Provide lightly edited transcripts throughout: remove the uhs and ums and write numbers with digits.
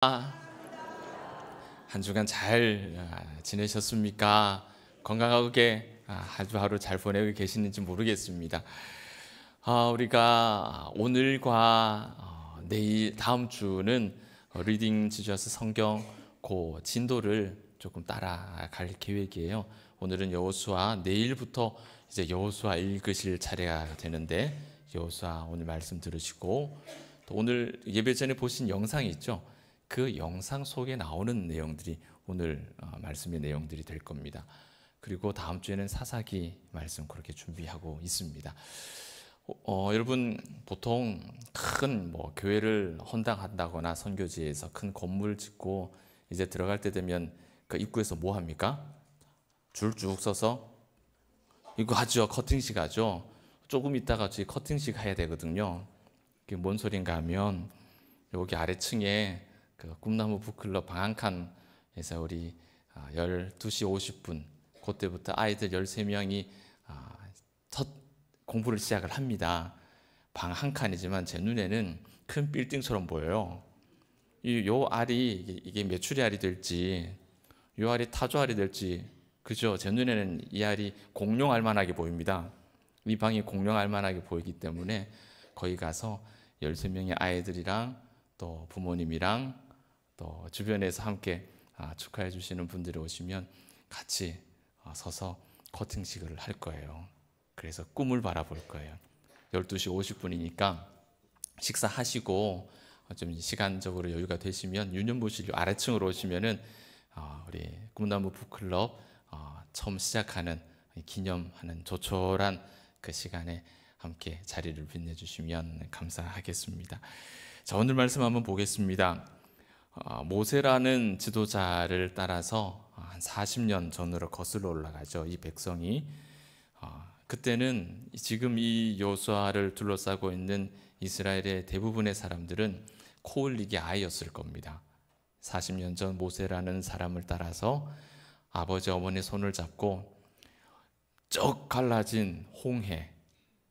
한 주간 잘 지내셨습니까? 건강하게 하루하루 잘 보내고 계시는지 모르겠습니다. 우리가 오늘과 내일 다음 주는 리딩 지저스 성경 그 진도를 조금 따라갈 계획이에요. 오늘은 여호수아, 내일부터 이제 여호수아 읽으실 차례가 되는데 여호수아 오늘 말씀 들으시고, 또 오늘 예배 전에 보신 영상이 있죠. 그 영상 속에 나오는 내용들이 오늘 말씀의 내용들이 될 겁니다. 그리고 다음 주에는 사사기 말씀 그렇게 준비하고 있습니다. 여러분, 보통 큰 교회를 헌당한다거나 선교지에서 큰 건물 짓고 이제 들어갈 때 되면 그 입구에서 뭐 합니까? 줄 쭉 서서 이거 하죠. 커팅식 하죠. 조금 있다가 저희 커팅식 해야 되거든요. 그게 뭔 소린가 하면 여기 아래층에 그 꿈나무 북클럽 방 한 칸에서 우리 12시 50분 그때부터 아이들 13명이 첫 공부를 시작을 합니다. 방 한 칸이지만 제 눈에는 큰 빌딩처럼 보여요. 요 알이 이게 메추리 알이 될지 요 알이 타조 알이 될지, 그죠? 제 눈에는 이 알이 공룡 알만하게 보입니다. 이 방이 공룡 알만하게 보이기 때문에 거기 가서 13명의 아이들이랑 또 부모님이랑 또 주변에서 함께 축하해 주시는 분들이 오시면 같이 서서 커팅식을 할 거예요. 그래서 꿈을 바라볼 거예요. 12시 50분이니까 식사하시고 좀 시간적으로 여유가 되시면 유년부실 아래층으로 오시면은 우리 꿈나무 북클럽 처음 시작하는 기념하는 조촐한 그 시간에 함께 자리를 빛내주시면 감사하겠습니다. 자, 오늘 말씀 한번 보겠습니다. 모세라는 지도자를 따라서 한 40년 전으로 거슬러 올라가죠. 이 백성이 그때는 지금 이 여호수아를 둘러싸고 있는 이스라엘의 대부분의 사람들은 코 흘리기 아이였을 겁니다. 40년 전 모세라는 사람을 따라서 아버지 어머니 손을 잡고 쩍 갈라진 홍해,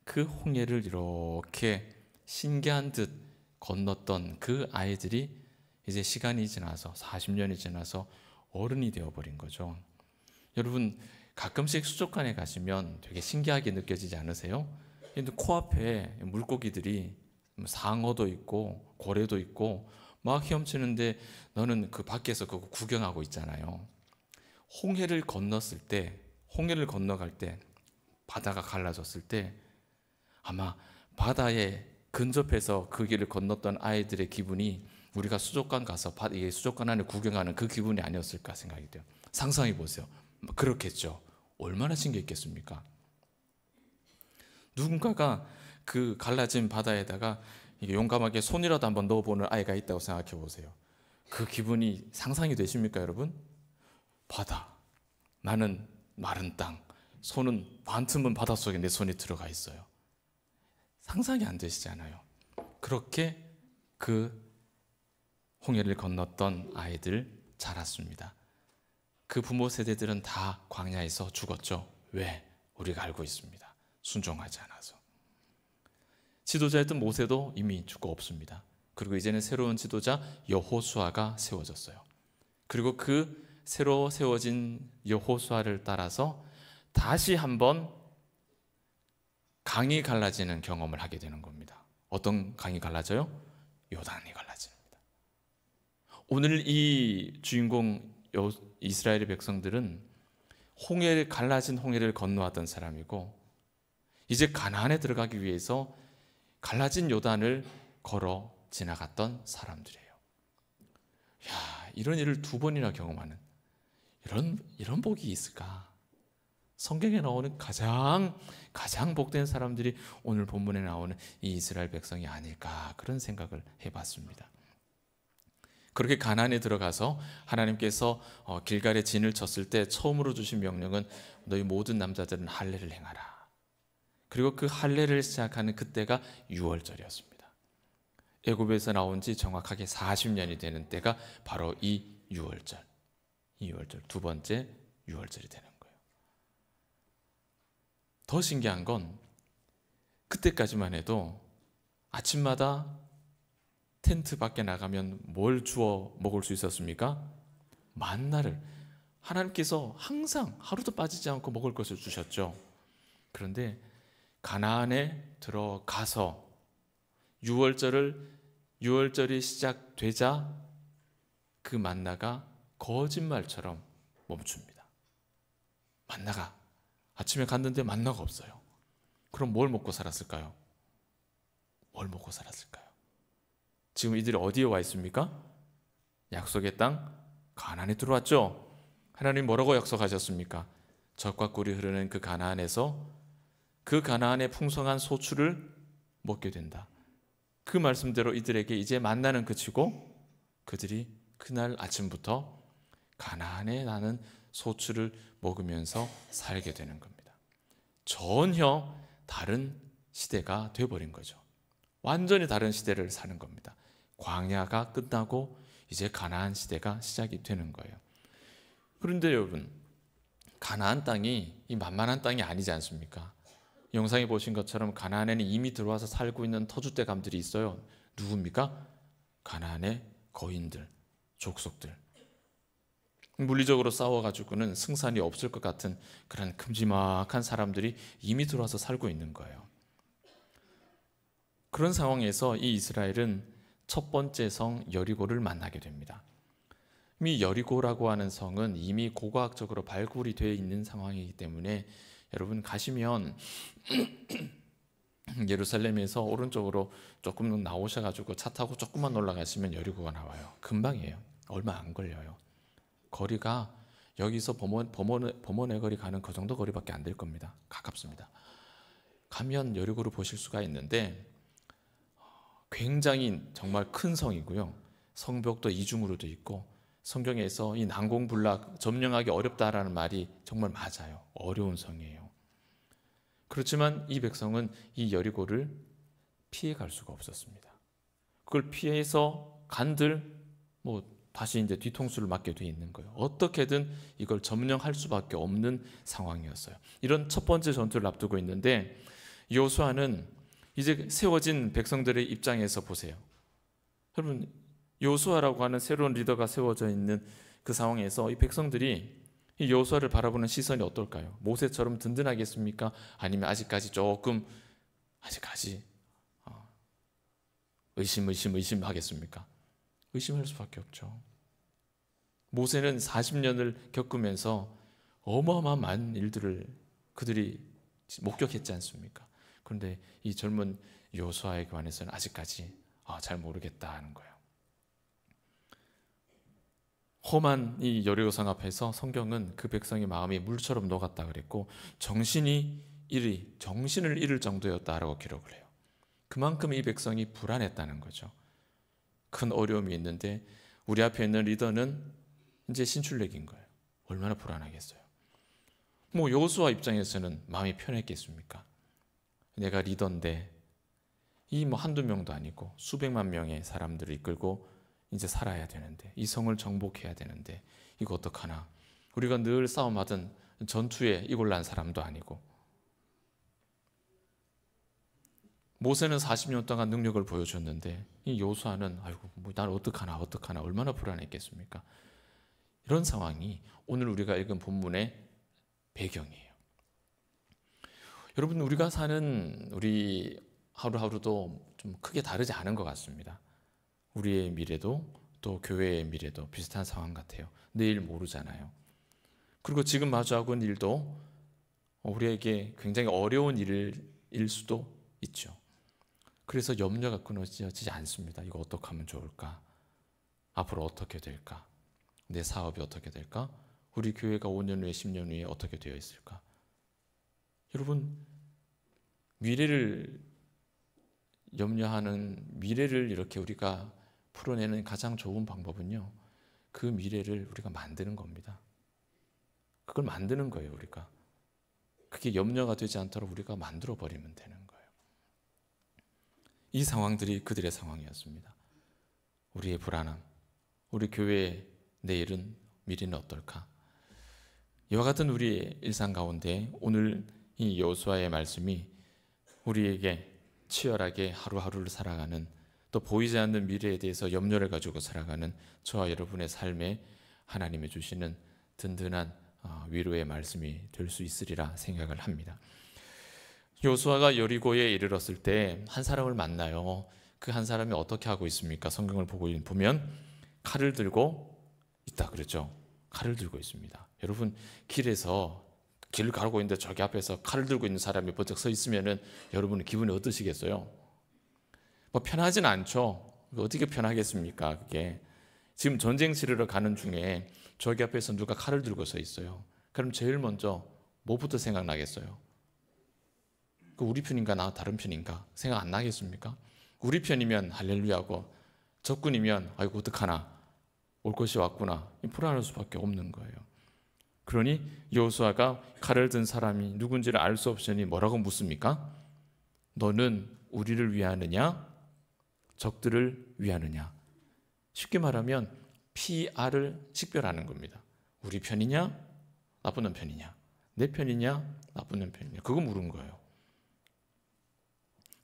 그 홍해를 이렇게 신기한 듯 건넜던 그 아이들이 이제 시간이 지나서 40년이 지나서 어른이 되어버린 거죠. 여러분, 가끔씩 수족관에 가시면 되게 신기하게 느껴지지 않으세요? 근데 코앞에 물고기들이 상어도 있고 고래도 있고 막 헤엄치는데 너는 그 밖에서 그거 구경하고 있잖아요. 홍해를 건넜을 때, 홍해를 건너갈 때, 바다가 갈라졌을 때 아마 바다에 근접해서 그 길을 건넜던 아이들의 기분이 우리가 수족관 가서 수족관 안에 구경하는 그 기분이 아니었을까 생각이 돼요. 상상해 보세요. 그렇겠죠. 얼마나 신기했겠습니까? 누군가가 그 갈라진 바다에다가 용감하게 손이라도 한번 넣어보는 아이가 있다고 생각해 보세요. 그 기분이 상상이 되십니까, 여러분? 바다, 나는 마른 땅, 손은 반틈은 바닷속에 내 손이 들어가 있어요. 상상이 안 되시잖아요. 그렇게 그 홍해를 건넜던 아이들 자랐습니다. 그 부모 세대들은 다 광야에서 죽었죠. 왜? 우리가 알고 있습니다. 순종하지 않아서. 지도자였던 모세도 이미 죽고 없습니다. 그리고 이제는 새로운 지도자 여호수아가 세워졌어요. 그리고 그 새로 세워진 여호수아를 따라서 다시 한번 강이 갈라지는 경험을 하게 되는 겁니다. 어떤 강이 갈라져요? 요단이 갈라집니다. 오늘 이 주인공 이스라엘의 백성들은 갈라진 홍해를 건너왔던 사람이고, 이제 가나안에 들어가기 위해서 갈라진 요단을 걸어 지나갔던 사람들이에요. 이런 일을 두 번이나 경험하는 이런 복이 있을까? 성경에 나오는 가장 복된 사람들이 오늘 본문에 나오는 이 이스라엘 백성이 아닐까, 그런 생각을 해봤습니다. 그렇게 가나안에 들어가서 하나님께서 길갈에 진을 쳤을 때 처음으로 주신 명령은 너희 모든 남자들은 할례를 행하라. 그리고 그 할례를 시작하는 그때가 유월절이었습니다. 애굽에서 나온 지 정확하게 40년이 되는 때가 바로 이 유월절, 두 번째 유월절이 되는 거예요. 더 신기한 건 그때까지만 해도 아침마다 텐트 밖에 나가면 뭘 주워 먹을 수 있었습니까? 만나를 하나님께서 항상 하루도 빠지지 않고 먹을 것을 주셨죠. 그런데 가나안에 들어가서 유월절이 시작되자 그 만나가 거짓말처럼 멈춥니다. 만나가 아침에 갔는데 만나가 없어요. 그럼 뭘 먹고 살았을까요? 뭘 먹고 살았을까요? 지금 이들이 어디에 와 있습니까? 약속의 땅 가나안에 들어왔죠. 하나님 뭐라고 약속하셨습니까? 젖과 꿀이 흐르는 그 가나안에서 그 가나안의 풍성한 소출을 먹게 된다. 그 말씀대로 이들에게 이제 만나는 그치고 그들이 그날 아침부터 가나안에 나는 소출을 먹으면서 살게 되는 겁니다. 전혀 다른 시대가 되어버린 거죠. 완전히 다른 시대를 사는 겁니다. 광야가 끝나고 이제 가나안 시대가 시작이 되는 거예요. 그런데 여러분, 가나안 땅이 이 만만한 땅이 아니지 않습니까? 영상에 보신 것처럼 가나안에는 이미 들어와서 살고 있는 터줏대감들이 있어요. 누굽니까? 가나안의 거인들, 족속들. 물리적으로 싸워가지고는 승산이 없을 것 같은 그런 큼지막한 사람들이 이미 들어와서 살고 있는 거예요. 그런 상황에서 이 이스라엘은 첫 번째 성 여리고를 만나게 됩니다. 이미 여리고라고 하는 성은 이미 고고학적으로 발굴이 되어 있는 상황이기 때문에 여러분 가시면 예루살렘에서 오른쪽으로 조금 나오셔가지고 차 타고 조금만 올라가시면 여리고가 나와요. 금방이에요. 얼마 안 걸려요. 거리가 여기서 범원의 거리 가는 그 정도 거리밖에 안 될 겁니다. 가깝습니다. 가면 여리고를 보실 수가 있는데 굉장히 정말 큰 성이고요. 성벽도 이중으로 돼 있고 성경에서 이 난공불락 점령하기 어렵다라는 말이 정말 맞아요. 어려운 성이에요. 그렇지만 이 백성은 이 여리고를 피해갈 수가 없었습니다. 그걸 피해서 간들 다시 이제 뒤통수를 맞게 돼 있는 거예요. 어떻게든 이걸 점령할 수밖에 없는 상황이었어요. 이런 첫 번째 전투를 앞두고 있는데 여호수아는 이제 세워진 백성들의 입장에서 보세요. 여러분, 여호수아라고 하는 새로운 리더가 세워져 있는 그 상황에서 이 백성들이 이 여호수아를 바라보는 시선이 어떨까요? 모세처럼 든든하겠습니까? 아니면 아직까지 의심하겠습니까? 의심할 수밖에 없죠. 모세는 40년을 겪으면서 어마어마한 일들을 그들이 목격했지 않습니까? 그런데 이 젊은 여호수아에 관해서는 아직까지 잘 모르겠다 하는 거예요. 험한 이 여리고성 앞에서 성경은 그 백성의 마음이 물처럼 녹았다 그랬고 정신을 잃을 정도였다라고 기록을 해요. 그만큼 이 백성이 불안했다는 거죠. 큰 어려움이 있는데 우리 앞에 있는 리더는 이제 신출내기인 거예요. 얼마나 불안하겠어요. 여호수아 입장에서는 마음이 편했겠습니까? 내가 리더인데 이 한두 명도 아니고 수백만 명의 사람들을 이끌고 이제 살아야 되는데 이 성을 정복해야 되는데 이거 어떡하나. 우리가 늘 싸움하던 전투에 이골 난 사람도 아니고. 모세는 40년 동안 능력을 보여줬는데 이 여호수아는 난 어떡하나 얼마나 불안했겠습니까? 이런 상황이 오늘 우리가 읽은 본문의 배경이에요. 여러분, 우리가 사는 우리 하루하루도 좀 크게 다르지 않은 것 같습니다. 우리의 미래도 또 교회의 미래도 비슷한 상황 같아요. 내일 모르잖아요. 그리고 지금 마주하고 있는 일도 우리에게 굉장히 어려운 일일 수도 있죠. 그래서 염려가 끊어지지 않습니다. 이거 어떻게 하면 좋을까? 앞으로 어떻게 될까? 내 사업이 어떻게 될까? 우리 교회가 5년 후에 10년 후에 어떻게 되어 있을까? 여러분, 미래를 염려하는 미래를 이렇게 우리가 풀어내는 가장 좋은 방법은요, 그 미래를 우리가 만드는 겁니다. 그걸 만드는 거예요. 우리가 그게 염려가 되지 않도록 우리가 만들어 버리면 되는 거예요. 이 상황들이 그들의 상황이었습니다. 우리의 불안함, 우리 교회의 내일은 미래는 어떨까? 이와 같은 우리의 일상 가운데 오늘 이 여호수아의 말씀이 우리에게 치열하게 하루하루를 살아가는 또 보이지 않는 미래에 대해서 염려를 가지고 살아가는 저와 여러분의 삶에 하나님이 주시는 든든한 위로의 말씀이 될 수 있으리라 생각을 합니다. 여호수아가 여리고에 이르렀을 때 한 사람을 만나요. 그 한 사람이 어떻게 하고 있습니까? 성경을 보면 칼을 들고 있다 그랬죠. 칼을 들고 있습니다. 여러분, 길을 가고 있는데 저기 앞에서 칼을 들고 있는 사람이 번쩍 서 있으면은 여러분은 기분이 어떠시겠어요? 뭐 편하진 않죠. 어떻게 편하겠습니까? 그게 지금 전쟁 치르러 가는 중에 저기 앞에서 누가 칼을 들고 서 있어요. 그럼 제일 먼저 뭐부터 생각나겠어요? 우리 편인가 나 다른 편인가 생각 안 나겠습니까? 우리 편이면 할렐루야고 적군이면 아이고 어떡하나 올 것이 왔구나 불안할 수밖에 없는 거예요. 그러니 여호수아가 칼을 든 사람이 누군지를 알 수 없으니 뭐라고 묻습니까? 너는 우리를 위하느냐 적들을 위하느냐? 쉽게 말하면 PR을 식별하는 겁니다. 우리 편이냐 나쁜 편이냐, 내 편이냐 나쁜 편이냐, 그거 물은 거예요.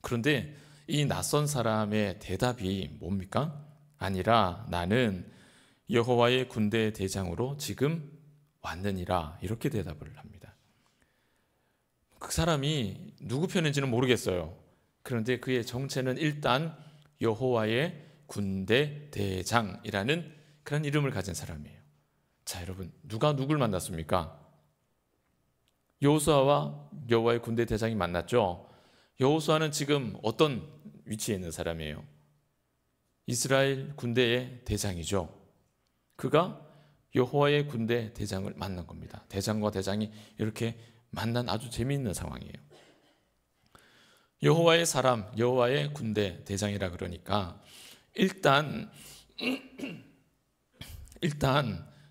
그런데 이 낯선 사람의 대답이 뭡니까? 아니라 나는 여호와의 군대 대장으로 지금 왔느니라, 이렇게 대답을 합니다. 그 사람이 누구 편인지는 모르겠어요. 그런데 그의 정체는 일단 여호와의 군대 대장이라는 그런 이름을 가진 사람이에요. 자, 여러분, 누가 누굴 만났습니까? 여호수아와 여호와의 군대 대장이 만났죠. 여호수아는 지금 어떤 위치에 있는 사람이에요? 이스라엘 군대의 대장이죠. 그가 여호와의 군대 대장을 만난 겁니다. 대장과 대장이 이렇게 만난 아주 재미있는 상황이에요. 여호와의 사람, 여호와의 군대 대장이라 그러니까 일단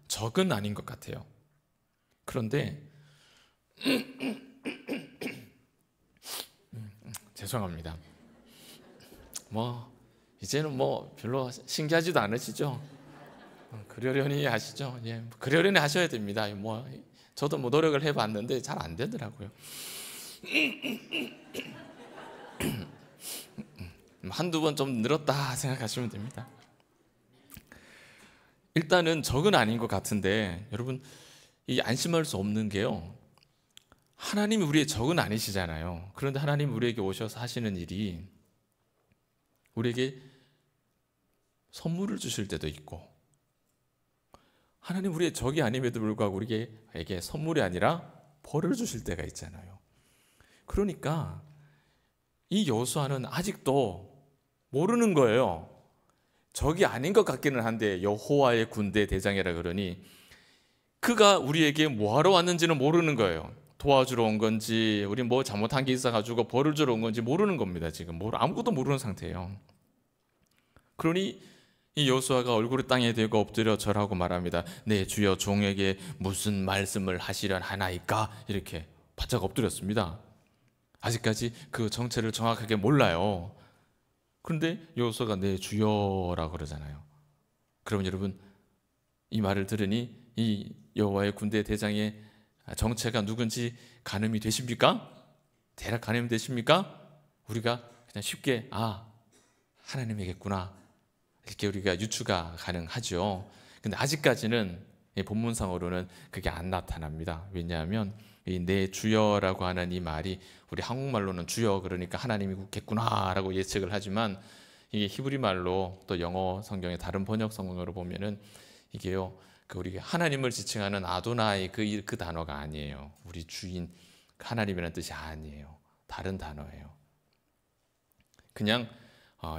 적은 아닌 것 같아요. 그런데 죄송합니다. 이제는 별로 신기하지도 않으시죠? 그러려니 하시죠? 예, 그러려니 하셔야 됩니다. 저도 노력을 해봤는데 잘 안 되더라고요. 한두 번 좀 늘었다 생각하시면 됩니다. 일단은 적은 아닌 것 같은데 여러분, 이 안심할 수 없는 게요, 하나님이 우리의 적은 아니시잖아요. 그런데 하나님이 우리에게 오셔서 하시는 일이 우리에게 선물을 주실 때도 있고, 하나님 우리의 적이 아님에도 불구하고 우리에게 선물이 아니라 벌을 주실 때가 있잖아요. 그러니까 이 여호수아는 아직도 모르는 거예요. 적이 아닌 것 같기는 한데 여호와의 군대 대장이라 그러니 그가 우리에게 뭐하러 왔는지는 모르는 거예요. 도와주러 온 건지, 우리 잘못한 게 있어가지고 벌을 주러 온 건지 모르는 겁니다. 지금 아무것도 모르는 상태예요. 그러니 이 여호수아가 얼굴을 땅에 대고 엎드려 절하고 말합니다. 네 주여, 종에게 무슨 말씀을 하시려 하나이까? 이렇게 바짝 엎드렸습니다. 아직까지 그 정체를 정확하게 몰라요. 그런데 여호수아가 네 주여라고 그러잖아요. 그럼 여러분, 이 말을 들으니 이 여호와의 군대 대장의 정체가 누군지 가늠이 되십니까? 대략 가늠이 되십니까? 우리가 그냥 쉽게 하나님이겠구나 이렇게 우리가 유추가 가능하죠. 근데 아직까지는 본문상으로는 그게 안 나타납니다. 왜냐하면 이 내 주여라고 하는 이 말이 우리 한국말로는 주여 그러니까 하나님이겠구나라고 예측을 하지만 이게 히브리 말로 또 영어 성경의 다른 번역 성경으로 보면은 이게요, 우리가 하나님을 지칭하는 아도나이 그 단어가 아니에요. 우리 주인 하나님이라는 뜻이 아니에요. 다른 단어예요. 그냥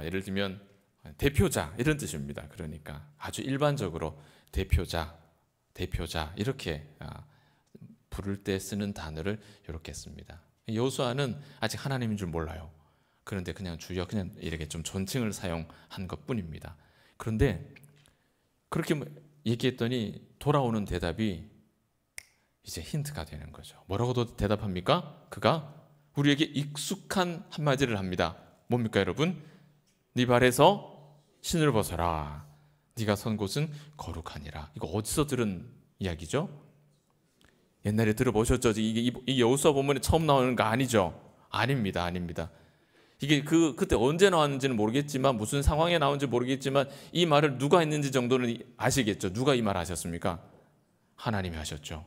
예를 들면 대표자 이런 뜻입니다. 그러니까 아주 일반적으로 대표자 이렇게 부를 때 쓰는 단어를 이렇게 씁니다. 여호수아는 아직 하나님인 줄 몰라요. 그런데 그냥 주여 그냥 이렇게 좀 존칭을 사용한 것뿐입니다. 그런데 그렇게 얘기했더니 돌아오는 대답이 이제 힌트가 되는 거죠. 뭐라고 대답합니까? 그가 우리에게 익숙한 한마디를 합니다. 뭡니까 여러분? 네 발에서 신을 벗어라. 네가 선 곳은 거룩하니라. 이거 어디서 들은 이야기죠? 옛날에 들어보셨죠? 이 여호수아 본문에 처음 나오는 거 아니죠? 아닙니다. 이게 그때 언제 나왔는지는 모르겠지만, 무슨 상황에 나온지 모르겠지만, 이 말을 누가 했는지 정도는 아시겠죠? 누가 이 말 하셨습니까? 하나님이 하셨죠.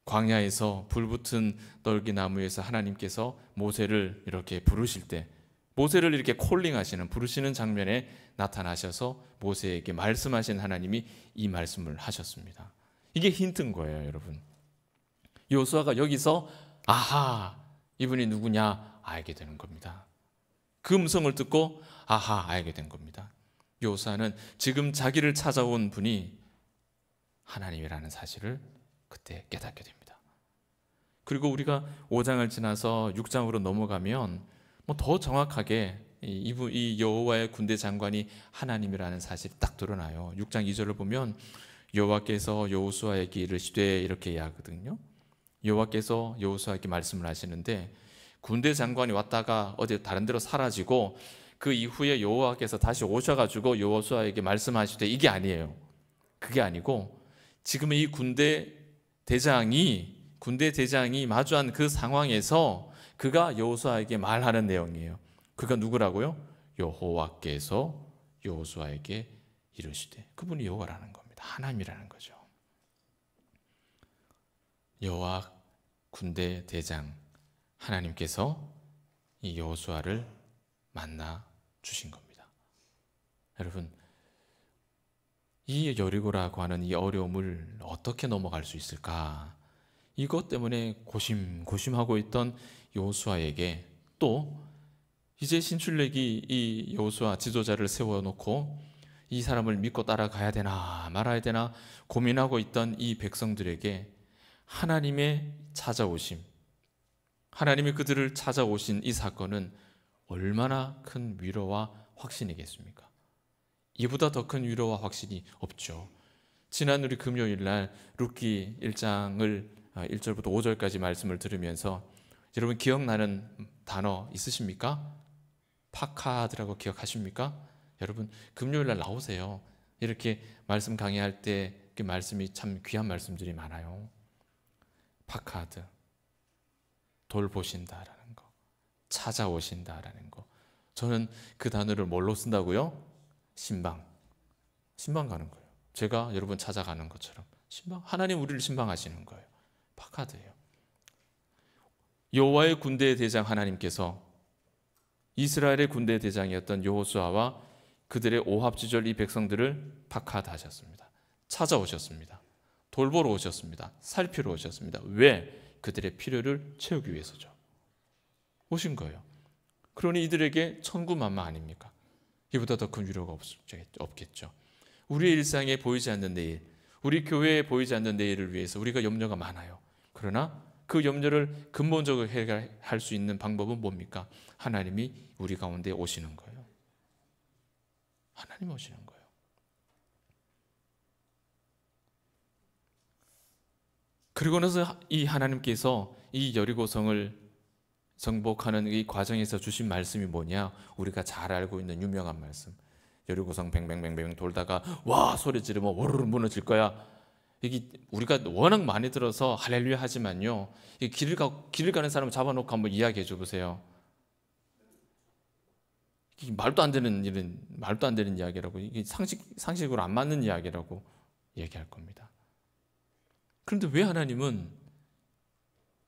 광야에서 불붙은 떨기나무에서 하나님께서 모세를 이렇게 부르실 때, 모세를 이렇게 콜링하시는, 부르시는 장면에 나타나셔서 모세에게 말씀하신 하나님이 이 말씀을 하셨습니다. 이게 힌트인 거예요, 여러분. 여호수아가 여기서 아하, 이분이 누구냐 알게 되는 겁니다. 그 음성을 듣고 아하 알게 된 겁니다. 여호수아는 지금 자기를 찾아온 분이 하나님이라는 사실을 그때 깨닫게 됩니다. 그리고 우리가 5장을 지나서 6장으로 넘어가면 더 정확하게 이 여호와의 군대 장관이 하나님이라는 사실이 딱 드러나요. 6장 2절을 보면 여호와께서 여호수아에게 이르시되 이렇게 이야기하거든요. 여호와께서 여호수아에게 말씀을 하시는데, 군대 장관이 왔다가 어디 다른 데로 사라지고 그 이후에 여호와께서 다시 오셔가지고 여호수아에게 말씀하시되, 이게 아니에요. 그게 아니고 지금 이 군대 대장이 마주한 그 상황에서 그가 여호수아에게 말하는 내용이에요. 그가 누구라고요? 여호와께서 여호수아에게 이르시되, 그분이 여호와라는 겁니다. 하나님이라는 거죠. 여호와 군대 대장 하나님께서 이 여호수아를 만나 주신 겁니다. 여러분, 이 여리고라고 하는 이 어려움을 어떻게 넘어갈 수 있을까? 이것 때문에 고심하고 있던 여호수아에게 또 이제 신출내기 이 여호수아 지도자를 세워놓고 이 사람을 믿고 따라가야 되나 말아야 되나 고민하고 있던 이 백성들에게 하나님의 찾아오심, 하나님이 그들을 찾아오신 이 사건은 얼마나 큰 위로와 확신이겠습니까? 이보다 더 큰 위로와 확신이 없죠. 지난 우리 금요일 날 룻기 1장을 1절부터 5절까지 말씀을 들으면서 여러분 기억나는 단어 있으십니까? 파카드라고 기억하십니까? 여러분 금요일 날 나오세요. 이렇게 말씀 강의할 때 그 말씀이 참 귀한 말씀들이 많아요. 파카드, 돌보신다라는 거, 찾아오신다라는 거. 저는 그 단어를 뭘로 쓴다고요? 신방 가는 거예요. 제가 여러분 찾아가는 것처럼 신방, 하나님 우리를 신방하시는 거예요. 파카드예요. 여호와의 군대의 대장 하나님께서 이스라엘의 군대 대장이었던 여호수아와 그들의 오합지졸 이 백성들을 파카드하셨습니다. 찾아오셨습니다. 돌보러 오셨습니다. 살피러 오셨습니다. 왜? 그들의 필요를 채우기 위해서죠. 오신 거예요. 그러니 이들에게 천구만마 아닙니까? 이보다 더 큰 위로가 없겠죠. 우리의 일상에 보이지 않는 내일, 우리 교회에 보이지 않는 내일을 위해서 우리가 염려가 많아요. 그러나 그 염려를 근본적으로 해결할 수 있는 방법은 뭡니까? 하나님이 우리 가운데 오시는 거예요. 하나님 오시는 거예요. 그리고 나서 이 하나님께서 이 여리고성을 정복하는 이 과정에서 주신 말씀이 뭐냐? 우리가 잘 알고 있는 유명한 말씀. 여리고성 뱅뱅뱅뱅 돌다가 와 소리 지르면 워르르 무너질 거야. 이게 우리가 워낙 많이 들어서 할렐루야 하지만요. 이 길을 가는 사람을 잡아놓고 한번 이야기해 줘 보세요. 이게 말도 안 되는 이야기라고, 이게 상식으로 안 맞는 이야기라고 얘기할 겁니다. 그런데 왜 하나님은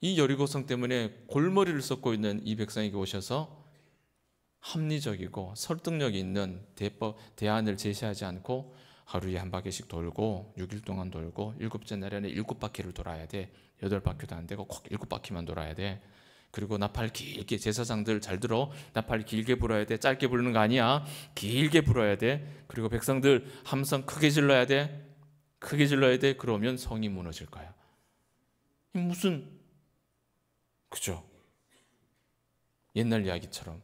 이 여리고성 때문에 골머리를 썩고 있는 이 백성에게 오셔서 합리적이고 설득력이 있는 대안을 제시하지 않고 하루에 한 바퀴씩 돌고 6일 동안 돌고 7째 날에는 7바퀴를 돌아야 돼. 8바퀴도 안 되고 꼭 7바퀴만 돌아야 돼. 그리고 나팔 길게, 제사장들 잘 들어, 나팔 길게 불어야 돼. 짧게 부르는 거 아니야. 길게 불어야 돼. 그리고 백성들 함성 크게 질러야 돼. 크게 질러야 돼. 그러면 성이 무너질 거야. 무슨, 그죠? 옛날 이야기처럼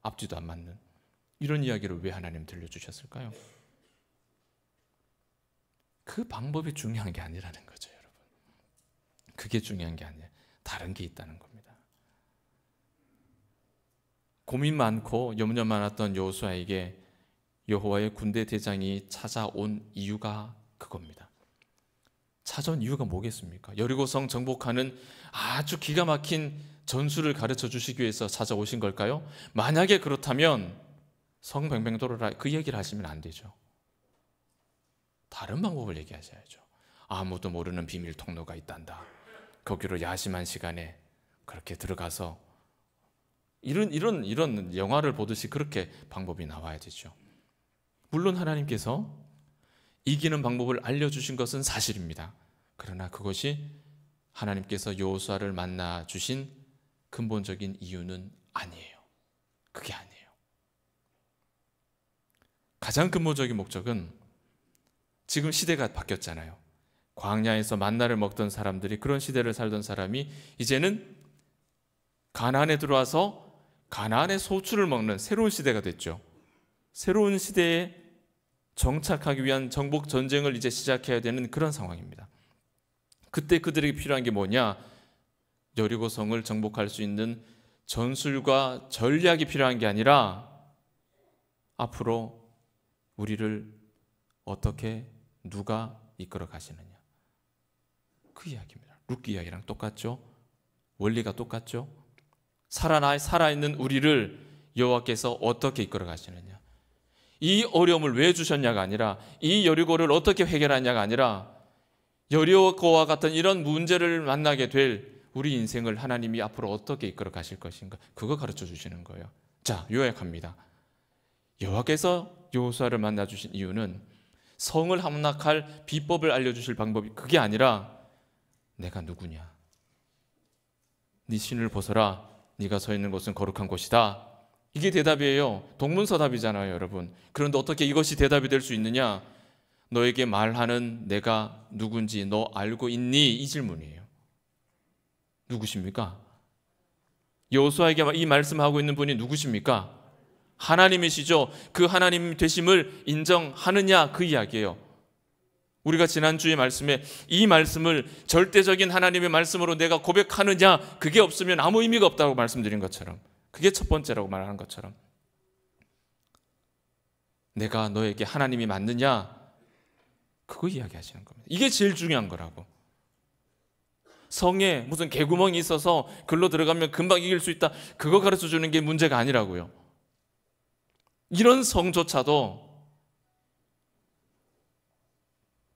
앞뒤도 안 맞는 이런 이야기를 왜 하나님 들려주셨을까요? 그 방법이 중요한 게 아니라는 거죠, 여러분. 그게 중요한 게 아니에요. 다른 게 있다는 겁니다. 고민 많고 염려 많았던 여호수아에게 여호와의 군대 대장이 찾아온 이유가 그겁니다. 찾아온 이유가 뭐겠습니까? 여리고성 정복하는 아주 기가 막힌 전술을 가르쳐 주시기 위해서 찾아오신 걸까요? 만약에 그렇다면 성뱅뱅돌아라 그 얘기를 하시면 안 되죠. 다른 방법을 얘기하셔야죠. 아무도 모르는 비밀 통로가 있단다. 거기로 야심한 시간에 그렇게 들어가서 이런 영화를 보듯이 그렇게 방법이 나와야 되죠. 물론 하나님께서 이기는 방법을 알려주신 것은 사실입니다. 그러나 그것이 하나님께서 여호수아를 만나 주신 근본적인 이유는 아니에요. 그게 아니에요. 가장 근본적인 목적은 지금 시대가 바뀌었잖아요. 광야에서 만나를 먹던 사람들이, 그런 시대를 살던 사람이 이제는 가나안에 들어와서 가나안의 소출을 먹는 새로운 시대가 됐죠. 새로운 시대에 정착하기 위한 정복 전쟁을 이제 시작해야 되는 그런 상황입니다. 그때 그들에게 필요한 게 뭐냐? 여리고성을 정복할 수 있는 전술과 전략이 필요한 게 아니라 앞으로 우리를 어떻게 누가 이끌어 가시느냐, 그 이야기입니다. 룻기 이야기랑 똑같죠? 원리가 똑같죠? 살아있는 우리를 여호와께서 어떻게 이끌어 가시느냐, 이 어려움을 왜 주셨냐가 아니라, 이 여리고를 어떻게 해결하냐가 아니라, 여리고와 같은 이런 문제를 만나게 될 우리 인생을 하나님이 앞으로 어떻게 이끌어 가실 것인가, 그거 가르쳐 주시는 거예요. 자, 요약합니다. 여호와께서 여호수아를 만나 주신 이유는 성을 함락할 비법을 알려주실 방법이 그게 아니라, 내가 누구냐, 네 신을 벗어라, 네가 서 있는 곳은 거룩한 곳이다, 이게 대답이에요. 동문서답이잖아요, 여러분. 그런데 어떻게 이것이 대답이 될 수 있느냐? 너에게 말하는 내가 누군지 너 알고 있니? 이 질문이에요. 누구십니까? 여호수아에게 이 말씀하고 있는 분이 누구십니까? 하나님이시죠. 그 하나님 되심을 인정하느냐, 그 이야기예요. 우리가 지난주에 말씀에 이 말씀을 절대적인 하나님의 말씀으로 내가 고백하느냐, 그게 없으면 아무 의미가 없다고 말씀드린 것처럼, 그게 첫 번째라고 말하는 것처럼, 내가 너에게 하나님이 맞느냐, 그거 이야기하시는 겁니다. 이게 제일 중요한 거라고. 성에 무슨 개구멍이 있어서 글로 들어가면 금방 이길 수 있다, 그거 가르쳐 주는 게 문제가 아니라고요. 이런 성조차도,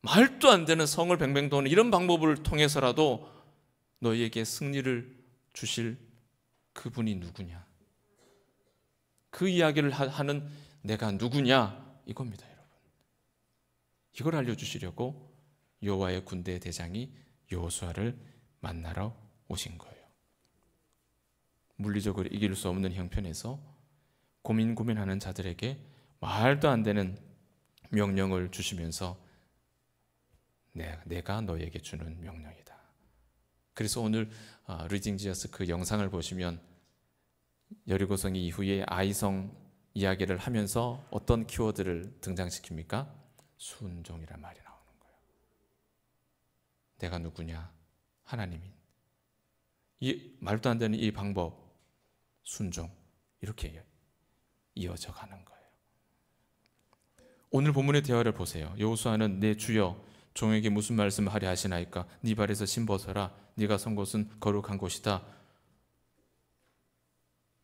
말도 안 되는 성을 뱅뱅 도는 이런 방법을 통해서라도 너희에게 승리를 주실 그분이 누구냐, 그 이야기를 하는 내가 누구냐, 이겁니다, 여러분. 이걸 알려주시려고 여호와의 군대 대장이 여호수아를 만나러 오신 거예요. 물리적으로 이길 수 없는 형편에서 고민하는 자들에게 말도 안 되는 명령을 주시면서 내가 너에게 주는 명령이다. 그래서 오늘 리딩지어스 그 영상을 보시면 여리고성 이후에 아이성 이야기를 하면서 어떤 키워드를 등장시킵니까? 순종이란 말이 나오는 거예요. 내가 누구냐? 하나님인. 이 말도 안 되는 이 방법, 순종, 이렇게 이어져 가는 거예요. 오늘 본문의 대화를 보세요. 여호수아는 내 주여 종에게 무슨 말씀을 하려 하시나이까? 네 발에서 신 벗어라. 네가 선 곳은 거룩한 곳이다.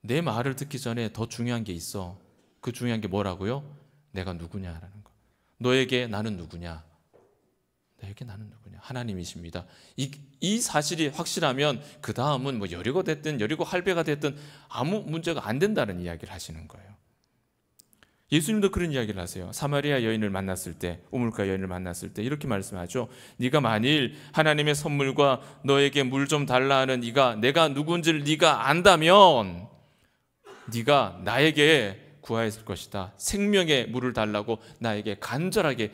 내 말을 듣기 전에 더 중요한 게 있어. 그 중요한 게 뭐라고요? 내가 누구냐라는 거. 너에게 나는 누구냐? 너에게 나는 누구냐? 하나님이십니다. 이 사실이 확실하면 그 다음은 뭐 여리고 됐든 여리고 할배가 됐든 아무 문제가 안 된다는 이야기를 하시는 거예요. 예수님도 그런 이야기를 하세요. 사마리아 여인을 만났을 때, 우물가 여인을 만났을 때 이렇게 말씀하죠. 네가 만일 하나님의 선물과 너에게 물 좀 달라 하는 내가 누군지를 네가 안다면 네가 나에게 구하였을 것이다. 생명의 물을 달라고 나에게 간절하게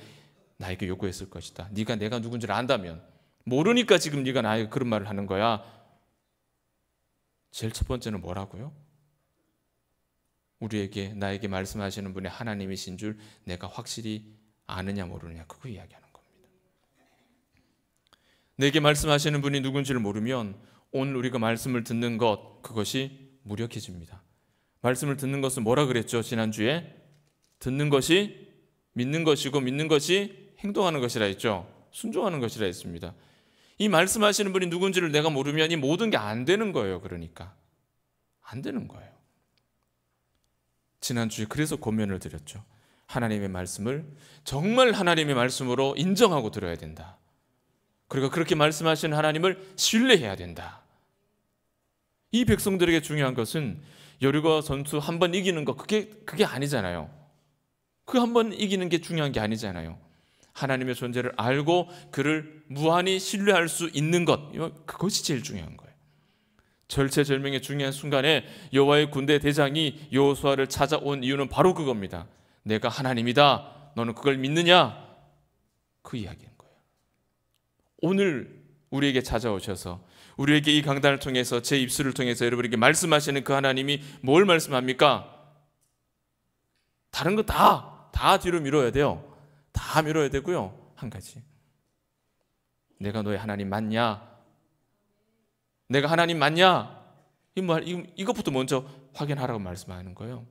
나에게 요구했을 것이다. 네가 내가 누군지를 안다면. 모르니까 지금 네가 나에게 그런 말을 하는 거야. 제일 첫 번째는 뭐라고요? 나에게 말씀하시는 분이 하나님이신 줄 내가 확실히 아느냐 모르느냐, 그거 이야기하는 겁니다. 내게 말씀하시는 분이 누군지를 모르면 오늘 우리가 말씀을 듣는 것, 그것이 무력해집니다. 말씀을 듣는 것은 뭐라 그랬죠? 지난주에 듣는 것이 믿는 것이고 믿는 것이 행동하는 것이라 했죠. 순종하는 것이라 했습니다. 이 말씀하시는 분이 누군지를 내가 모르면 이 모든 게 안 되는 거예요. 그러니까 안 되는 거예요. 지난주에 그래서 권면을 드렸죠. 하나님의 말씀을 정말 하나님의 말씀으로 인정하고 들어야 된다. 그리고 그렇게 말씀하시는 하나님을 신뢰해야 된다. 이 백성들에게 중요한 것은 여리고 전투 한 번 이기는 거 그게 아니잖아요. 그 한 번 이기는 게 중요한 게 아니잖아요. 하나님의 존재를 알고 그를 무한히 신뢰할 수 있는 것, 그것이 제일 중요한 거예요. 절체절명의 중요한 순간에 여호와의 군대 대장이 여호수아를 찾아온 이유는 바로 그겁니다. 내가 하나님이다. 너는 그걸 믿느냐? 그 이야기인 거예요. 오늘 우리에게 찾아오셔서 우리에게 이 강단을 통해서 제 입술을 통해서 여러분에게 말씀하시는 그 하나님이 뭘 말씀합니까? 다른 거 다 뒤로 미뤄야 돼요. 다 미뤄야 되고요. 한 가지. 내가 너의 하나님 맞냐? 내가 하나님 맞냐? 이것부터 먼저 확인하라고 말씀하는 거예요.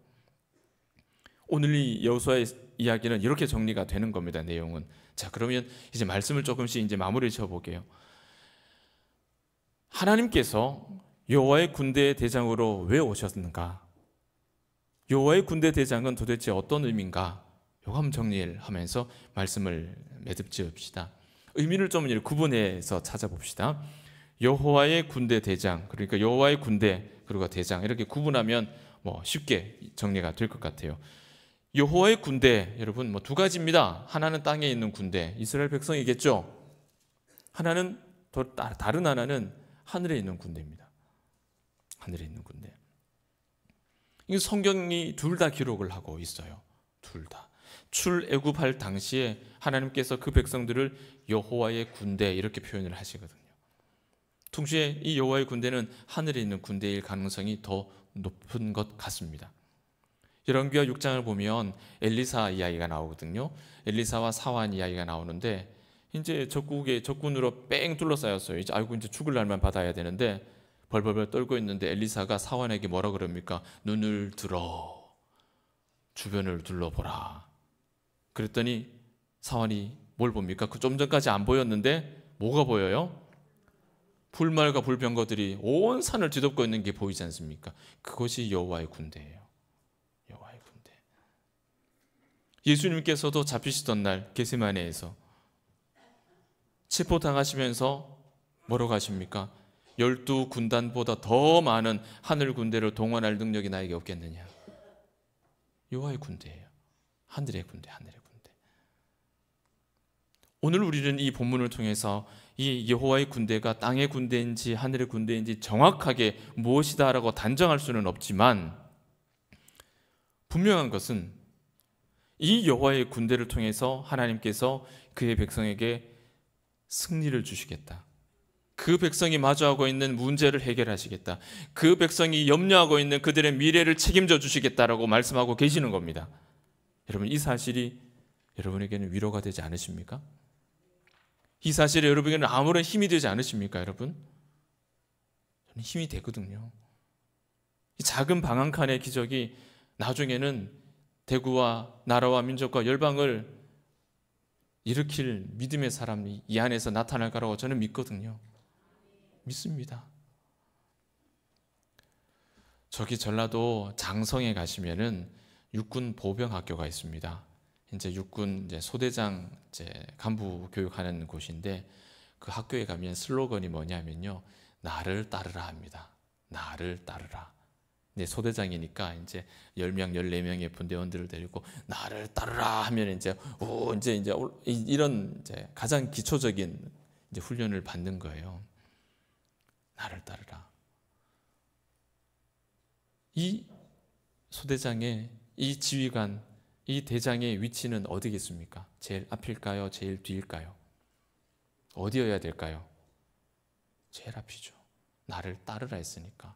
오늘 이 여호수아의 이야기는 이렇게 정리가 되는 겁니다. 내용은. 자, 그러면 이제 말씀을 조금씩 이제 마무리 지어볼게요. 하나님께서 여호와의 군대의 대장으로 왜 오셨는가? 여호와의 군대 대장은 도대체 어떤 의미인가? 이거 한번 정리를 하면서 말씀을 매듭 지읍시다. 의미를 좀 구분해서 찾아봅시다. 여호와의 군대 대장, 그러니까 여호와의 군대 그리고 대장 이렇게 구분하면 쉽게 정리가 될 것 같아요. 여호와의 군대, 여러분 두 가지입니다. 하나는 땅에 있는 군대, 이스라엘 백성이겠죠. 하나는 다른 하나는 하늘에 있는 군대입니다. 하늘에 있는 군대. 이 성경이 둘 다 기록을 하고 있어요. 둘 다. 출애굽할 당시에 하나님께서 그 백성들을 여호와의 군대 이렇게 표현을 하시거든요. 동시에 이 여호와의 군대는 하늘에 있는 군대일 가능성이 더 높은 것 같습니다. 열왕기하 6장을 보면 엘리사 이야기가 나오거든요. 엘리사와 사환 이야기가 나오는데 이제 적군으로 뺑 둘러싸였어요. 이제 죽을 날만 받아야 되는데 벌벌벌 떨고 있는데 엘리사가 사환에게 뭐라 그럽니까? 눈을 들어 주변을 둘러보라. 그랬더니 사환이 뭘 봅니까? 그 좀 전까지 안 보였는데 뭐가 보여요? 불말과 불병거들이 온 산을 뒤덮고 있는 게 보이지 않습니까? 그것이 여호와의 군대예요. 여호와의 군대. 예수님께서도 잡히시던 날 게세마네에서 체포당하시면서 뭐라고 하십니까? 12군단보다 더 많은 하늘 군대를 동원할 능력이 나에게 없겠느냐? 여호와의 군대예요. 하늘의 군대, 하늘의 군대. 오늘 우리는 이 본문을 통해서 이 여호와의 군대가 땅의 군대인지 하늘의 군대인지 정확하게 무엇이다라고 단정할 수는 없지만 분명한 것은 이 여호와의 군대를 통해서 하나님께서 그의 백성에게 승리를 주시겠다. 그 백성이 마주하고 있는 문제를 해결하시겠다. 그 백성이 염려하고 있는 그들의 미래를 책임져 주시겠다라고 말씀하고 계시는 겁니다. 여러분, 이 사실이 여러분에게는 위로가 되지 않으십니까? 이 사실이 여러분에게는 아무런 힘이 되지 않으십니까, 여러분? 저는 힘이 되거든요. 이 작은 방 한 칸의 기적이 나중에는 대구와 나라와 민족과 열방을 일으킬 믿음의 사람이 이 안에서 나타날 거라고 저는 믿거든요. 믿습니다. 저기 전라도 장성에 가시면은 육군 보병학교가 있습니다. 이제 육군 소대장 간부 교육하는 곳인데 그 학교에 가면 슬로건이 뭐냐면요, 나를 따르라 합니다. 나를 따르라. 근데 소대장이니까 이제 10명, 14명의 분대원들을 데리고 나를 따르라 하면 이제 이런 가장 기초적인 훈련을 받는 거예요. 나를 따르라. 이 소대장의 이 지휘관, 이 대장의 위치는 어디겠습니까? 제일 앞일까요? 제일 뒤일까요? 어디여야 될까요? 제일 앞이죠. 나를 따르라 했으니까.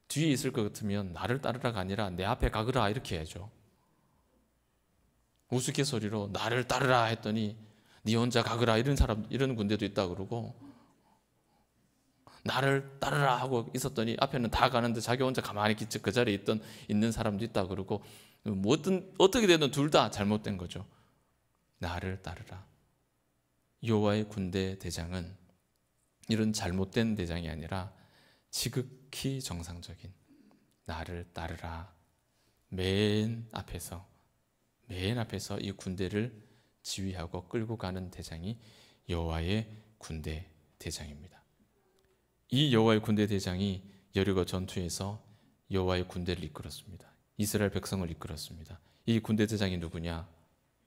뒤에 있을 것 같으면 나를 따르라가 아니라 내 앞에 가거라 이렇게 해야죠. 우스갯소리로 나를 따르라 했더니 네 혼자 가거라 이런 군대도 있다 그러고, 나를 따르라 하고 있었더니 앞에는 다 가는데 자기 혼자 가만히 그 자리에 있는 사람도 있다 그러고, 어떻게 되든 둘 다 잘못된 거죠. 나를 따르라. 여호와의 군대 대장은 이런 잘못된 대장이 아니라 지극히 정상적인 나를 따르라, 맨 앞에서 이 군대를 지휘하고 끌고 가는 대장이 여호와의 군대 대장입니다. 이 여호와의 군대 대장이 여리고 전투에서 여호와의 군대를 이끌었습니다. 이스라엘 백성을 이끌었습니다. 이 군대 대장이 누구냐?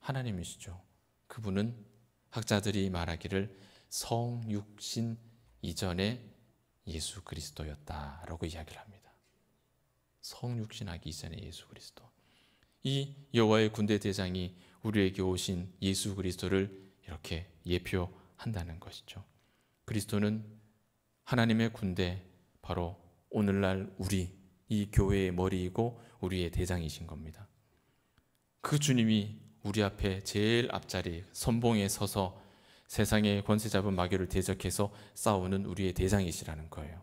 하나님이시죠. 그분은 학자들이 말하기를 성육신 이전에 예수 그리스도였다라고 이야기를 합니다. 성육신하기 이전에 예수 그리스도. 이 여호와의 군대 대장이 우리에게 오신 예수 그리스도를 이렇게 예표한다는 것이죠. 그리스도는 하나님의 군대, 바로 오늘날 우리, 이 교회의 머리이고 우리의 대장이신 겁니다. 그 주님이 우리 앞에 제일 앞자리 선봉에 서서 세상의 권세 잡은 마귀를 대적해서 싸우는 우리의 대장이시라는 거예요.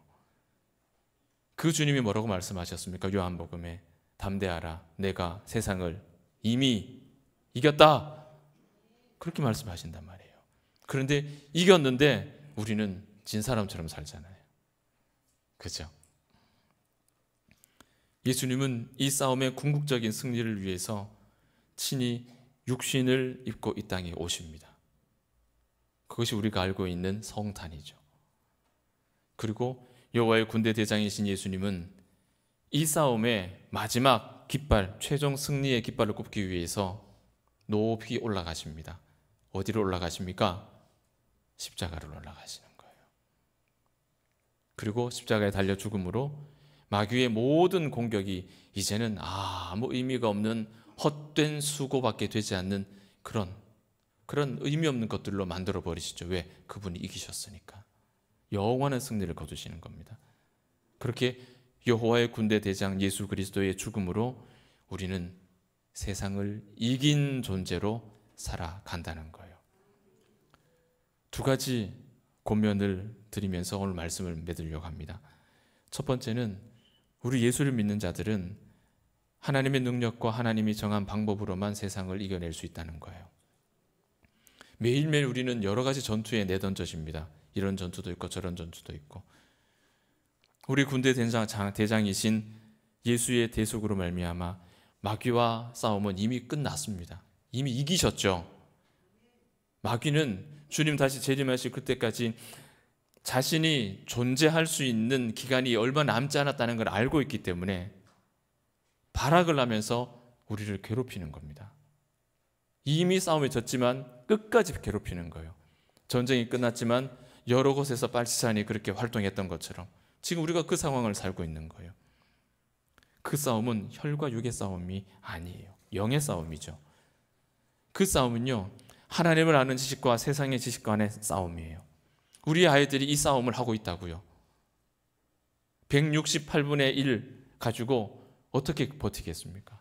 그 주님이 뭐라고 말씀하셨습니까? 요한복음에 담대하라, 내가 세상을 이미 이겼다, 그렇게 말씀하신단 말이에요. 그런데 이겼는데 우리는 진 사람처럼 살잖아요. 그죠? 예수님은 이 싸움의 궁극적인 승리를 위해서 친히 육신을 입고 이 땅에 오십니다. 그것이 우리가 알고 있는 성탄이죠. 그리고 여호와의 군대 대장이신 예수님은 이 싸움의 마지막 깃발, 최종 승리의 깃발을 꼽기 위해서 높이 올라가십니다. 어디로 올라가십니까? 십자가로 올라가시는 거예요. 그리고 십자가에 달려 죽음으로 마귀의 모든 공격이 이제는 아무 의미가 없는 헛된 수고밖에 되지 않는 그런 의미 없는 것들로 만들어 버리시죠. 왜? 그분이 이기셨으니까. 영원한 승리를 거두시는 겁니다. 그렇게 여호와의 군대 대장 예수 그리스도의 죽음으로 우리는 세상을 이긴 존재로 살아간다는 거예요. 두 가지 권면을 드리면서 오늘 말씀을 맺으려고 합니다. 첫 번째는 우리 예수를 믿는 자들은 하나님의 능력과 하나님이 정한 방법으로만 세상을 이겨낼 수 있다는 거예요. 매일매일 우리는 여러 가지 전투에 내던져집니다. 이런 전투도 있고 저런 전투도 있고. 우리 군대 대장이신 예수의 대속으로 말미암아 마귀와 싸움은 이미 끝났습니다. 이미 이기셨죠. 마귀는 주님 다시 재림하실 그때까지 자신이 존재할 수 있는 기간이 얼마 남지 않았다는 걸 알고 있기 때문에 발악을 하면서 우리를 괴롭히는 겁니다. 이미 싸움에 졌지만 끝까지 괴롭히는 거예요. 전쟁이 끝났지만 여러 곳에서 빨치산이 그렇게 활동했던 것처럼 지금 우리가 그 상황을 살고 있는 거예요. 그 싸움은 혈과 육의 싸움이 아니에요. 영의 싸움이죠. 그 싸움은요, 하나님을 아는 지식과 세상의 지식 간의 싸움이에요. 우리 아이들이 이 싸움을 하고 있다고요. 168분의 1 가지고 어떻게 버티겠습니까?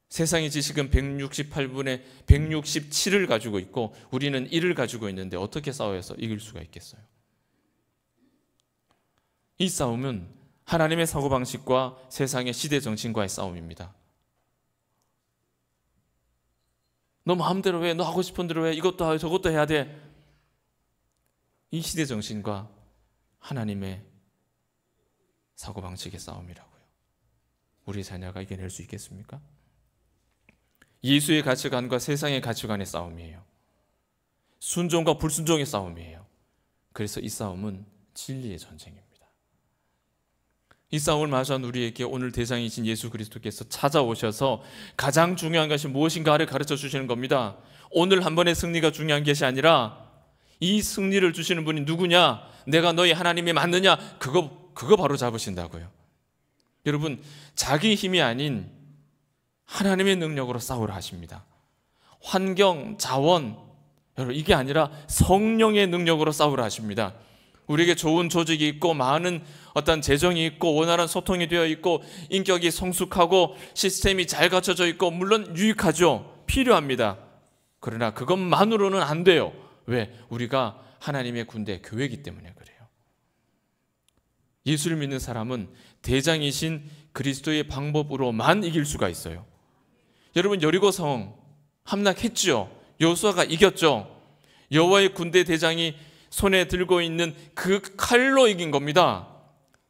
세상의 지식은 168분의 167을 가지고 있고 우리는 1을 가지고 있는데 어떻게 싸워서 이길 수가 있겠어요? 이 싸움은 하나님의 사고방식과 세상의 시대 정신과의 싸움입니다. 너 마음대로 해, 너 하고 싶은 대로 해, 이것도 하고 저것도 해야 돼. 이 시대 정신과 하나님의 사고방식의 싸움이라고요. 우리 자녀가 이겨낼 수 있겠습니까? 예수의 가치관과 세상의 가치관의 싸움이에요. 순종과 불순종의 싸움이에요. 그래서 이 싸움은 진리의 전쟁입니다. 이 싸움을 마주한 우리에게 오늘 대장이신 예수 그리스도께서 찾아오셔서 가장 중요한 것이 무엇인가를 가르쳐 주시는 겁니다. 오늘 한 번의 승리가 중요한 것이 아니라 이 승리를 주시는 분이 누구냐? 내가 너희 하나님이 맞느냐? 그거 바로 잡으신다고요. 여러분, 자기 힘이 아닌 하나님의 능력으로 싸우라 하십니다. 환경, 자원, 여러분 이게 아니라 성령의 능력으로 싸우라 하십니다. 우리에게 좋은 조직이 있고 많은 어떤 재정이 있고 원활한 소통이 되어 있고 인격이 성숙하고 시스템이 잘 갖춰져 있고 물론 유익하죠. 필요합니다. 그러나 그것만으로는 안 돼요. 왜? 우리가 하나님의 군대, 교회이기 때문에 그래요. 예수를 믿는 사람은 대장이신 그리스도의 방법으로만 이길 수가 있어요. 여러분 여리고성 함락했죠. 여호수아가 이겼죠. 여호와의 군대 대장이 손에 들고 있는 그 칼로 이긴 겁니다.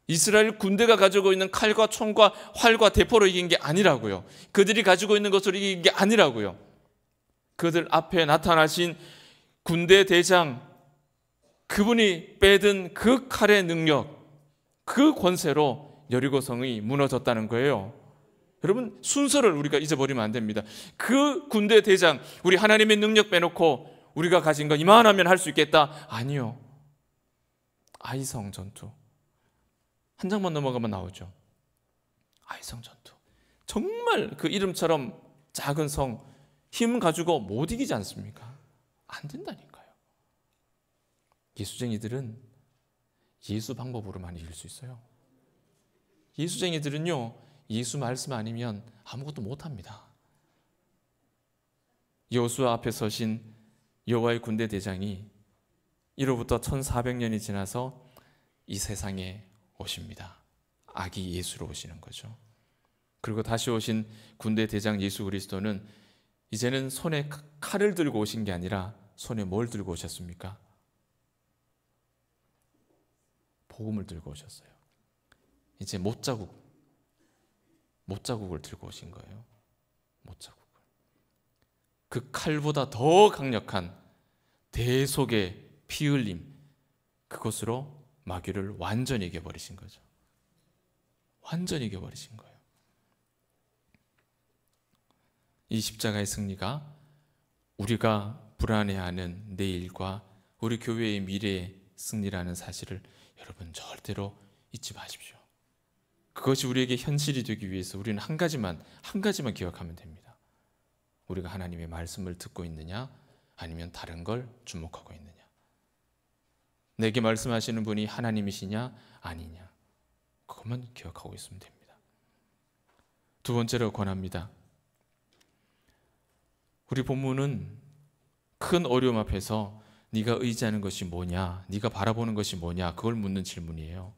이스라엘 군대가 가지고 있는 칼과 총과 활과 대포로 이긴 게 아니라고요. 그들이 가지고 있는 것으로 이긴 게 아니라고요. 그들 앞에 나타나신 군대 대장, 그분이 빼든 그 칼의 능력, 그 권세로 여리고성이 무너졌다는 거예요. 여러분, 순서를 우리가 잊어버리면 안 됩니다. 그 군대 대장, 우리 하나님의 능력 빼놓고 우리가 가진 거 이만하면 할 수 있겠다? 아니요. 아이성 전투. 한 장만 넘어가면 나오죠. 아이성 전투. 정말 그 이름처럼 작은 성, 힘 가지고 못 이기지 않습니까? 안 된다니까요. 예수쟁이들은 예수 방법으로만 이길 수 있어요. 예수쟁이들은요, 예수 말씀 아니면 아무것도 못합니다. 여호수아 앞에 서신 여호와의 군대 대장이 이로부터 1400년이 지나서 이 세상에 오십니다. 아기 예수로 오시는 거죠. 그리고 다시 오신 군대 대장 예수 그리스도는 이제는 손에 칼을 들고 오신 게 아니라 손에 뭘 들고 오셨습니까? 복음을 들고 오셨어요. 이제 못자국을 들고 오신 거예요. 못자국을. 그 칼보다 더 강력한 대속의 피 흘림, 그것으로 마귀를 완전히 이겨버리신 거죠. 완전히 이겨버리신 거예요. 이 십자가의 승리가 우리가 불안해하는 내일과 우리 교회의 미래의 승리라는 사실을 여러분 절대로 잊지 마십시오. 그것이 우리에게 현실이 되기 위해서 우리는 한 가지만 기억하면 됩니다. 우리가 하나님의 말씀을 듣고 있느냐, 아니면 다른 걸 주목하고 있느냐. 내게 말씀하시는 분이 하나님이시냐 아니냐, 그것만 기억하고 있으면 됩니다. 두 번째로 권합니다. 우리 본문은 큰 어려움 앞에서 네가 의지하는 것이 뭐냐, 네가 바라보는 것이 뭐냐, 그걸 묻는 질문이에요.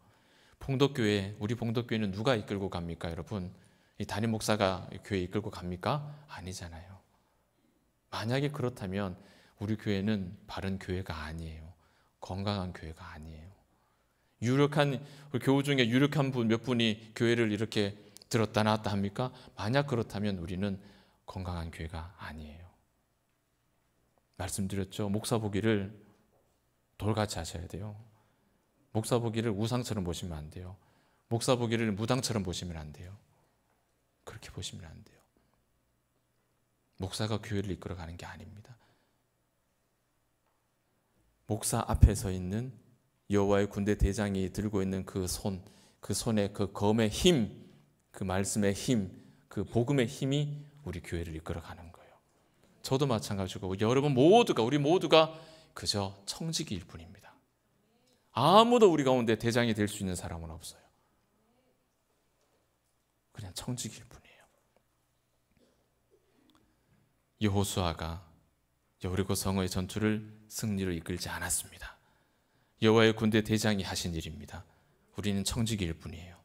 봉독교회, 우리 봉독교회는 누가 이끌고 갑니까, 여러분? 이 담임 목사가 교회 이끌고 갑니까? 아니잖아요. 만약에 그렇다면 우리 교회는 바른 교회가 아니에요. 건강한 교회가 아니에요. 우리 교우 중에 유력한 분 몇 분이 교회를 이렇게 들었다 놨다 합니까? 만약 그렇다면 우리는 건강한 교회가 아니에요. 말씀드렸죠. 목사 보기를 돌같이 하셔야 돼요. 목사 보기를 우상처럼 보시면 안 돼요. 목사 보기를 무당처럼 보시면 안 돼요. 그렇게 보시면 안 돼요. 목사가 교회를 이끌어가는 게 아닙니다. 목사 앞에 서 있는 여호와의 군대 대장이 들고 있는 그 손의 그 검의 힘, 그 말씀의 힘, 그 복음의 힘이 우리 교회를 이끌어가는 거예요. 저도 마찬가지고 우리 모두가 그저 청지기일 뿐입니다. 아무도 우리 가운데 대장이 될 수 있는 사람은 없어요. 그냥 청지기일 뿐이에요. 여호수아가 여리고 성의 전투를 승리로 이끌지 않았습니다. 여호와의 군대 대장이 하신 일입니다. 우리는 청지기일 뿐이에요.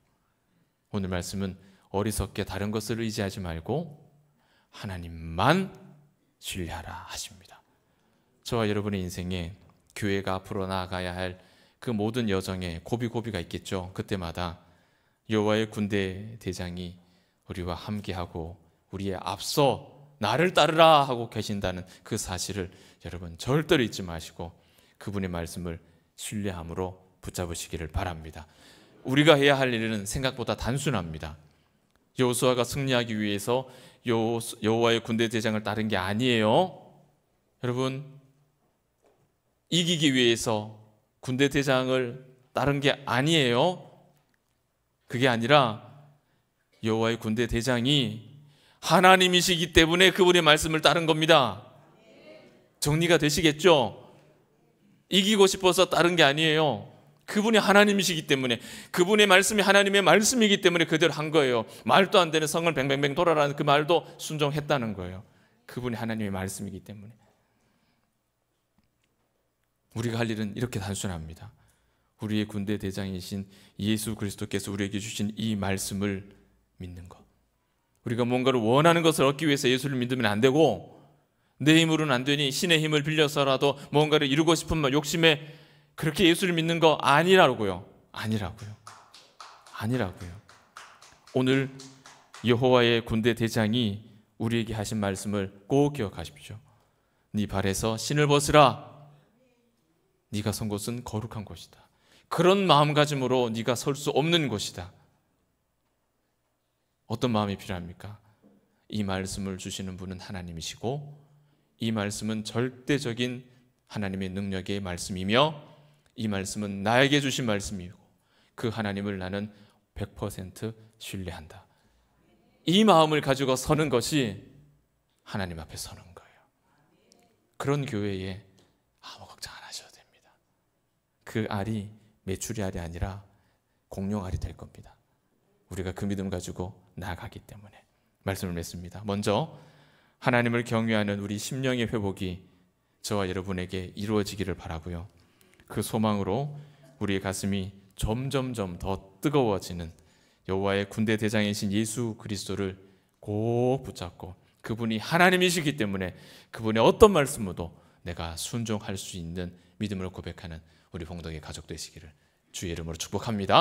오늘 말씀은 어리석게 다른 것을 의지하지 말고 하나님만 신뢰하라 하십니다. 저와 여러분의 인생에 교회가 앞으로 나아가야 할 그 모든 여정에 고비고비가 있겠죠. 그때마다 여호와의 군대 대장이 우리와 함께하고 우리의 앞서 나를 따르라 하고 계신다는 그 사실을 여러분 절대로 잊지 마시고 그분의 말씀을 신뢰함으로 붙잡으시기를 바랍니다. 우리가 해야 할 일은 생각보다 단순합니다. 여호수아가 승리하기 위해서 여호와의 군대 대장을 따른 게 아니에요. 여러분, 이기기 위해서 군대 대장을 따른 게 아니에요. 그게 아니라 여호와의 군대 대장이 하나님이시기 때문에 그분의 말씀을 따른 겁니다. 정리가 되시겠죠? 이기고 싶어서 따른 게 아니에요. 그분이 하나님이시기 때문에, 그분의 말씀이 하나님의 말씀이기 때문에 그대로 한 거예요. 말도 안 되는 성을 뱅뱅뱅 돌아라는 그 말도 순종했다는 거예요. 그분이 하나님의 말씀이기 때문에. 우리가 할 일은 이렇게 단순합니다. 우리의 군대 대장이신 예수 그리스도께서 우리에게 주신 이 말씀을 믿는 것. 우리가 뭔가를 원하는 것을 얻기 위해서 예수를 믿으면 안 되고, 내 힘으로는 안 되니 신의 힘을 빌려서라도 뭔가를 이루고 싶은 욕심에 그렇게 예수를 믿는 거 아니라고요. 아니라고요. 오늘 여호와의 군대 대장이 우리에게 하신 말씀을 꼭 기억하십시오. 네 발에서 신을 벗으라. 네가 선 곳은 거룩한 곳이다. 그런 마음가짐으로 네가 설 수 없는 곳이다. 어떤 마음이 필요합니까? 이 말씀을 주시는 분은 하나님이시고 이 말씀은 절대적인 하나님의 능력의 말씀이며 이 말씀은 나에게 주신 말씀이고 그 하나님을 나는 100% 신뢰한다. 이 마음을 가지고 서는 것이 하나님 앞에 서는 거예요. 그런 교회에 아무 걱정 안 하셔도 됩니다. 그 알이 메추리 알이 아니라 공룡 알이 될 겁니다. 우리가 그 믿음 가지고 나아가기 때문에 말씀을 맺습니다. 먼저 하나님을 경외하는 우리 심령의 회복이 저와 여러분에게 이루어지기를 바라고요. 그 소망으로 우리의 가슴이 점점점 더 뜨거워지는 여호와의 군대 대장이신 예수 그리스도를 꼭 붙잡고 그분이 하나님이시기 때문에 그분의 어떤 말씀으로도 내가 순종할 수 있는 믿음을 고백하는 우리 봉덕의 가족 되시기를 주의 이름으로 축복합니다.